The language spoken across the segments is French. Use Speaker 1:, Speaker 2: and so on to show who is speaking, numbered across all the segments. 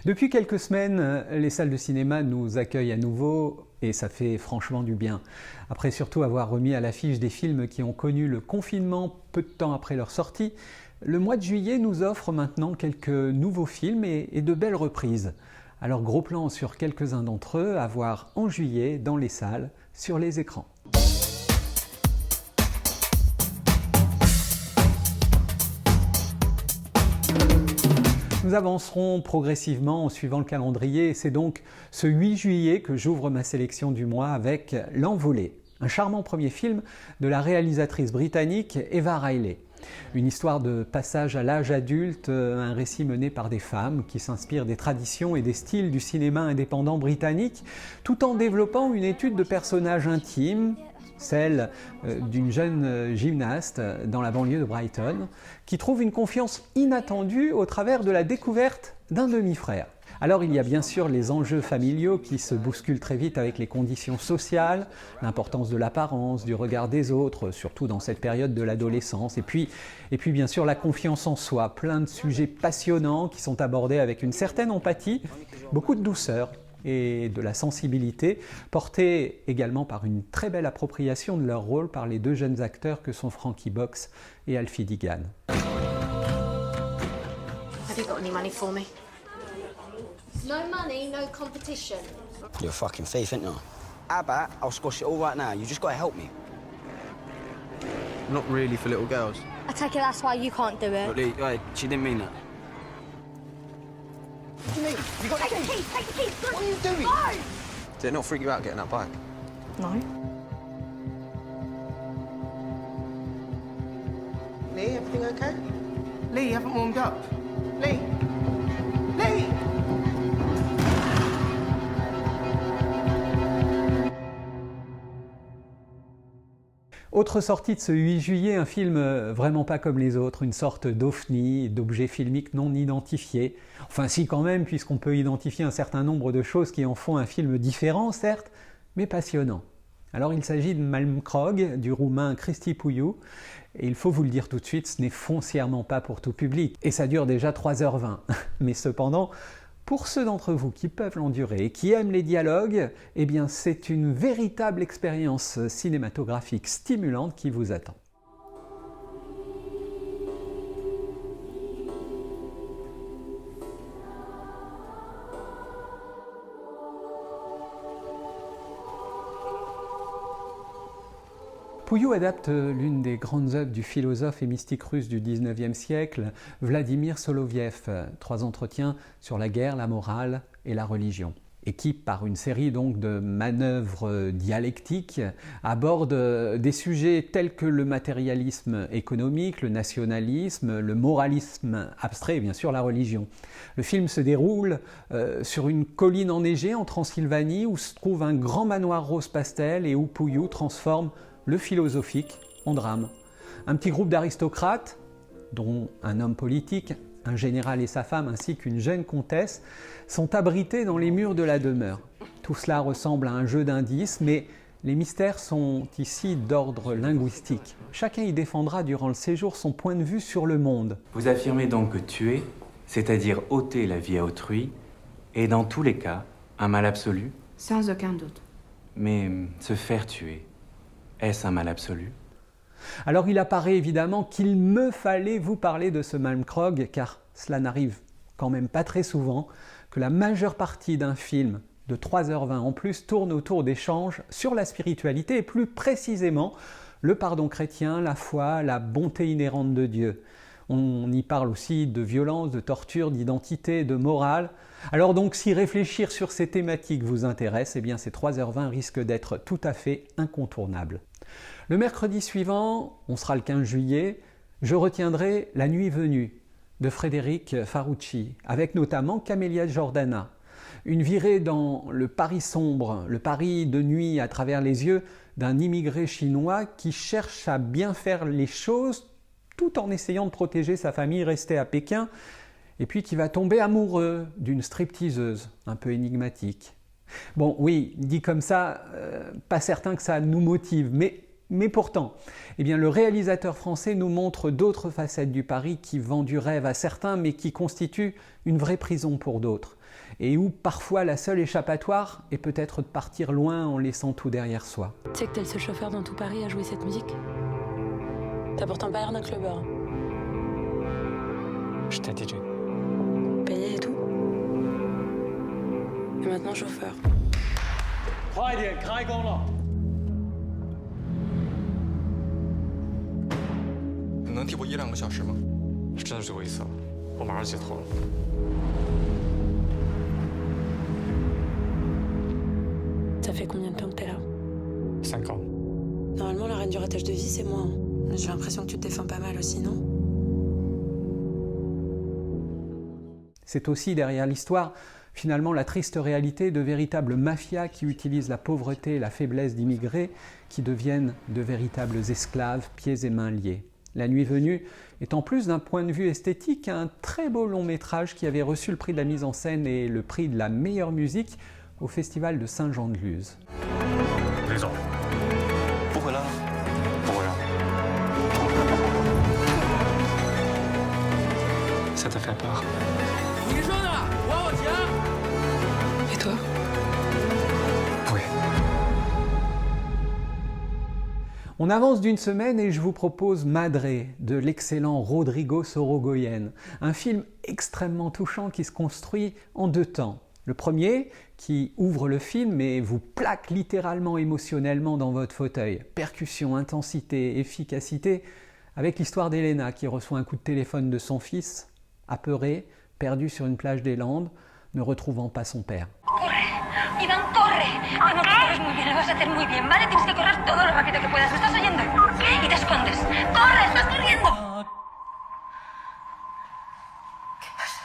Speaker 1: Depuis quelques semaines, les salles de cinéma nous accueillent à nouveau et ça fait franchement du bien. Après surtout avoir remis à l'affiche des films qui ont connu le confinement peu de temps après leur sortie, le mois de juillet nous offre maintenant quelques nouveaux films et de belles reprises. Alors gros plan sur quelques-uns d'entre eux à voir en juillet dans les salles, sur les écrans. Nous avancerons progressivement en suivant le calendrier et c'est donc ce 8 juillet que j'ouvre ma sélection du mois avec L'Envolée, un charmant premier film de la réalisatrice britannique Eva Riley. Une histoire de passage à l'âge adulte, un récit mené par des femmes qui s'inspirent des traditions et des styles du cinéma indépendant britannique, tout en développant une étude de personnages intimes, celle d'une jeune gymnaste dans la banlieue de Brighton, qui trouve une confiance inattendue au travers de la découverte d'un demi-frère. Alors il y a bien sûr les enjeux familiaux qui se bousculent très vite avec les conditions sociales, l'importance de l'apparence, du regard des autres, surtout dans cette période de l'adolescence, et puis bien sûr la confiance en soi, plein de sujets passionnants qui sont abordés avec une certaine empathie, beaucoup de douceur et de la sensibilité, portée également par une très belle appropriation de leur rôle par les deux jeunes acteurs que sont Frankie Box et Alfie Digan.
Speaker 2: Have you got any money for me?
Speaker 3: No money, no competition.
Speaker 4: You're a fucking thief, ain't you? How about I'll squash it all right now? You just gotta help me.
Speaker 5: Not really for little girls.
Speaker 3: I take it that's why you can't do it.
Speaker 4: Look, Lee, hey, she didn't mean that.
Speaker 5: What do you mean? You got
Speaker 3: Take the keys, take the keys!
Speaker 5: What are you doing?
Speaker 3: No!
Speaker 5: Did it not freak you out getting that bike?
Speaker 3: No.
Speaker 6: Lee, everything okay? Lee, you haven't warmed up. Lee! Lee!
Speaker 1: Autre sortie de ce 8 juillet, un film vraiment pas comme les autres, une sorte d'ovni, d'objet filmique non identifié. Enfin si quand même, puisqu'on peut identifier un certain nombre de choses qui en font un film différent, certes, mais passionnant. Alors il s'agit de Malmkrog, du roumain Cristi Puiu, et il faut vous le dire tout de suite, ce n'est foncièrement pas pour tout public, et ça dure déjà 3h20. Mais cependant, pour ceux d'entre vous qui peuvent l'endurer et qui aiment les dialogues, eh bien c'est une véritable expérience cinématographique stimulante qui vous attend. Puiu adapte l'une des grandes œuvres du philosophe et mystique russe du XIXe siècle, Vladimir Soloviev, 3 entretiens sur la guerre, la morale et la religion, et qui, par une série donc de manœuvres dialectiques, aborde des sujets tels que le matérialisme économique, le nationalisme, le moralisme abstrait et bien sûr la religion. Le film se déroule sur une colline enneigée en Transylvanie où se trouve un grand manoir rose pastel et où Puiu transforme le philosophique en drame. Un petit groupe d'aristocrates, dont un homme politique, un général et sa femme, ainsi qu'une jeune comtesse, sont abrités dans les murs de la demeure. Tout cela ressemble à un jeu d'indices, mais les mystères sont ici d'ordre linguistique. Chacun y défendra durant le séjour son point de vue sur le monde.
Speaker 7: Vous affirmez donc que tuer, c'est-à-dire ôter la vie à autrui, est dans tous les cas un mal absolu?
Speaker 2: Sans aucun doute.
Speaker 7: Mais se faire tuer, est-ce un mal absolu?
Speaker 1: Alors il apparaît évidemment qu'il me fallait vous parler de ce Malmkrog, car cela n'arrive quand même pas très souvent, que la majeure partie d'un film de 3h20 en plus tourne autour d'échanges sur la spiritualité et plus précisément le pardon chrétien, la foi, la bonté inhérente de Dieu. On y parle aussi de violence, de torture, d'identité, de morale. Alors donc si réfléchir sur ces thématiques vous intéresse, eh bien ces 3h20 risquent d'être tout à fait incontournables. Le mercredi suivant, on sera le 15 juillet, je retiendrai La Nuit venue de Frédéric Farucci, avec notamment Camélia Jordana. Une virée dans le Paris sombre, le Paris de nuit à travers les yeux d'un immigré chinois qui cherche à bien faire les choses tout en essayant de protéger sa famille restée à Pékin, et puis qui va tomber amoureux d'une stripteaseuse un peu énigmatique. Bon, oui, dit comme ça, pas certain que ça nous motive, mais Mais pourtant, eh bien, le réalisateur français nous montre d'autres facettes du Paris qui vend du rêve à certains, mais qui constituent une vraie prison pour d'autres. Et où parfois la seule échappatoire est peut-être de partir loin en laissant tout derrière soi.
Speaker 8: Tu sais que t'es le seul chauffeur dans tout Paris à jouer cette musique? T'as pourtant pas l'air d'un clubbeur.
Speaker 9: J'étais DJ.
Speaker 8: Payé et tout. Et maintenant chauffeur. Ça fait combien de temps que t'es là?
Speaker 9: 5 ans.
Speaker 8: Normalement, la reine du ratage de vie, c'est moi. Hein. J'ai l'impression que tu te défends pas mal aussi, non?
Speaker 1: C'est aussi derrière l'histoire, finalement, la triste réalité de véritables mafias qui utilisent la pauvreté et la faiblesse d'immigrés qui deviennent de véritables esclaves, pieds et mains liés. La nuit venue est, en plus d'un point de vue esthétique, un très beau long métrage qui avait reçu le prix de la mise en scène et le prix de la meilleure musique au Festival de Saint-Jean-de-Luz.
Speaker 9: Ça t'a fait peur?
Speaker 8: Et toi?
Speaker 9: Oui.
Speaker 1: On avance d'une semaine et je vous propose Madré de l'excellent Rodrigo Sorogoyen, un film extrêmement touchant qui se construit en 2 temps. Le premier, qui ouvre le film et vous plaque littéralement émotionnellement dans votre fauteuil. Percussion, intensité, efficacité, avec l'histoire d'Elena qui reçoit un coup de téléphone de son fils, apeuré, perdu sur une plage des Landes, ne retrouvant pas son père.
Speaker 10: Corre, Iván, corre. Vamos, que corres muy bien, lo vas a hacer muy bien, ¿vale? Tienes que correr todo lo rápido que puedas, ¿me estás oyendo? Y te escondes. ¡Corre, estás corriendo! ¿Qué pasa?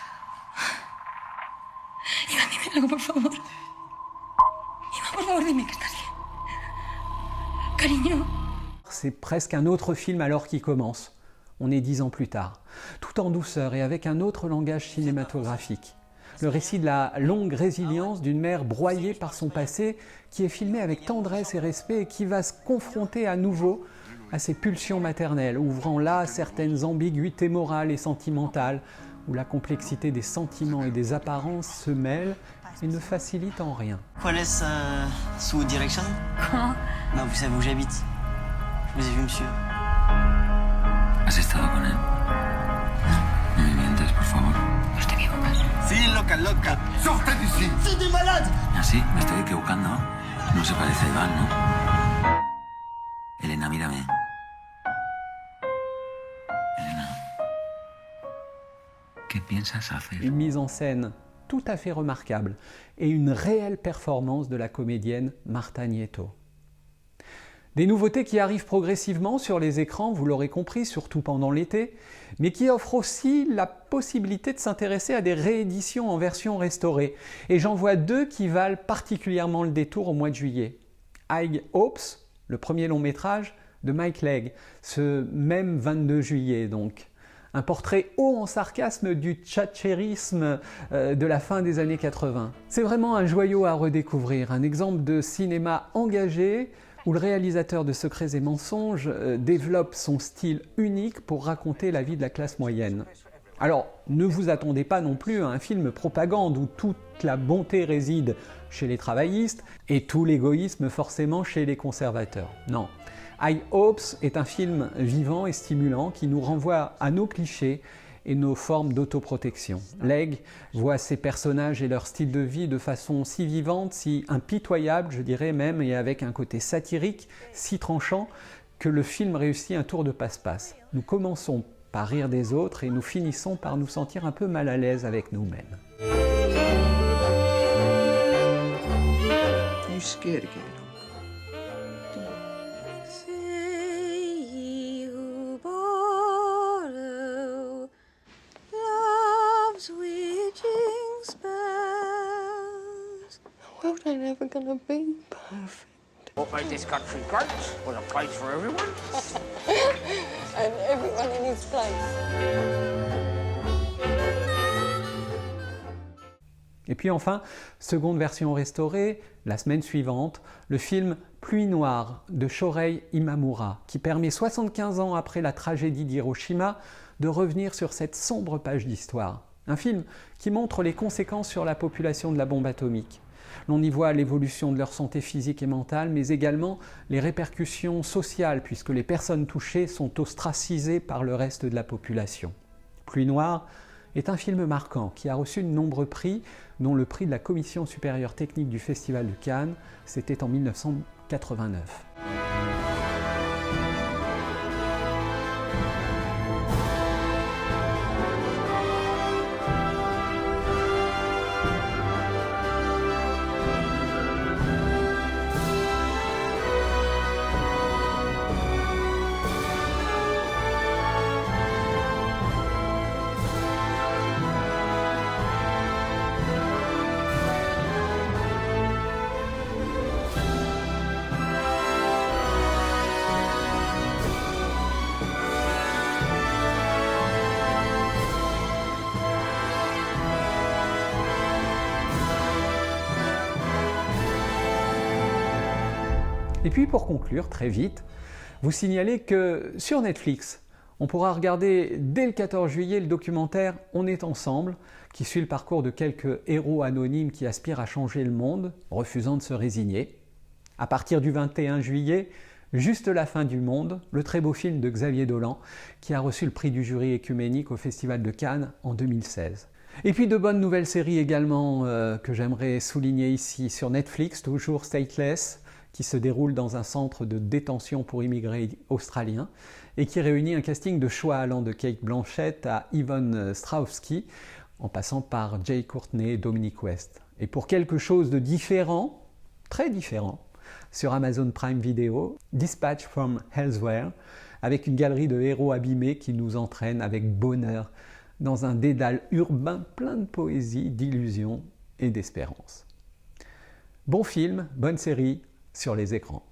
Speaker 10: Iván, dime algo, por favor. Iván, por favor, dime que estás bien. Cariño.
Speaker 1: C'est presque un autre film alors qui commence. On est 10 ans plus tard, tout en douceur et avec un autre langage cinématographique. Le récit de la longue résilience d'une mère broyée par son passé qui est filmé avec tendresse et respect et qui va se confronter à nouveau à ses pulsions maternelles, ouvrant là certaines ambiguïtés morales et sentimentales, où la complexité des sentiments et des apparences se mêlent et ne facilite en rien.
Speaker 11: ¿Cuál es su dirección?
Speaker 10: ¿Cómo?
Speaker 11: No, vous savez où j'habite. Je vous ai vu, monsieur.
Speaker 12: ¿Has estado con él? No me mientes, por favor.
Speaker 10: No te equivocas.
Speaker 11: Sí, loca, loca. ¡Sortez d'ici! ¡C'est des malades!
Speaker 12: ¿Ah, sí? Me estoy equivocando. No se parece a Iván, ¿no? Elena, mírame. Elena. ¿Qué piensas hacer?
Speaker 1: Une mise en scène tout à fait remarquable et une réelle performance de la comédienne Marta Nieto. Des nouveautés qui arrivent progressivement sur les écrans, vous l'aurez compris, surtout pendant l'été, mais qui offrent aussi la possibilité de s'intéresser à des rééditions en version restaurée. Et j'en vois 2 qui valent particulièrement le détour au mois de juillet. High Hopes, le premier long métrage de Mike Leigh, ce même 22 juillet donc. Un portrait haut en sarcasme du tchatchérisme de la fin des années 80. C'est vraiment un joyau à redécouvrir, un exemple de cinéma engagé, où le réalisateur de Secrets et mensonges développe son style unique pour raconter la vie de la classe moyenne. Alors, ne vous attendez pas non plus à un film propagande où toute la bonté réside chez les travaillistes et tout l'égoïsme forcément chez les conservateurs. Non. High Hopes est un film vivant et stimulant qui nous renvoie à nos clichés et nos formes d'autoprotection. Leigh voit ses personnages et leur style de vie de façon si vivante, si impitoyable, je dirais même, et avec un côté satirique si tranchant que le film réussit un tour de passe-passe. Nous commençons par rire des autres et nous finissons par nous sentir un peu mal à l'aise avec nous-mêmes.
Speaker 6: You scared again?
Speaker 2: The world ain't ever gonna be perfect.
Speaker 13: What made this country great was a place for everyone.
Speaker 2: And everyone in his place.
Speaker 1: Et puis enfin, seconde version restaurée, la semaine suivante, le film Pluie noire de Shorei Imamura, qui permet 75 ans après la tragédie d'Hiroshima de revenir sur cette sombre page d'histoire. Un film qui montre les conséquences sur la population de la bombe atomique. L'on y voit l'évolution de leur santé physique et mentale, mais également les répercussions sociales, puisque les personnes touchées sont ostracisées par le reste de la population. Pluie noire est un film marquant qui a reçu de nombreux prix, dont le prix de la Commission supérieure technique du Festival de Cannes, c'était en 1989. Et puis pour conclure, très vite, vous signalez que sur Netflix, on pourra regarder dès le 14 juillet le documentaire « On est ensemble » qui suit le parcours de quelques héros anonymes qui aspirent à changer le monde, refusant de se résigner. À partir du 21 juillet, Juste la fin du monde, le très beau film de Xavier Dolan qui a reçu le prix du jury écuménique au Festival de Cannes en 2016. Et puis de bonnes nouvelles séries également que j'aimerais souligner ici sur Netflix, toujours Stateless, qui se déroule dans un centre de détention pour immigrés australiens et qui réunit un casting de choix allant de Kate Blanchett à Yvonne Strahovski, en passant par Jai Courtney et Dominic West. Et pour quelque chose de différent, très différent, sur Amazon Prime Video, Dispatch from Elsewhere, avec une galerie de héros abîmés qui nous entraîne avec bonheur dans un dédale urbain plein de poésie, d'illusions et d'espérance. Bon film, bonne série sur les écrans.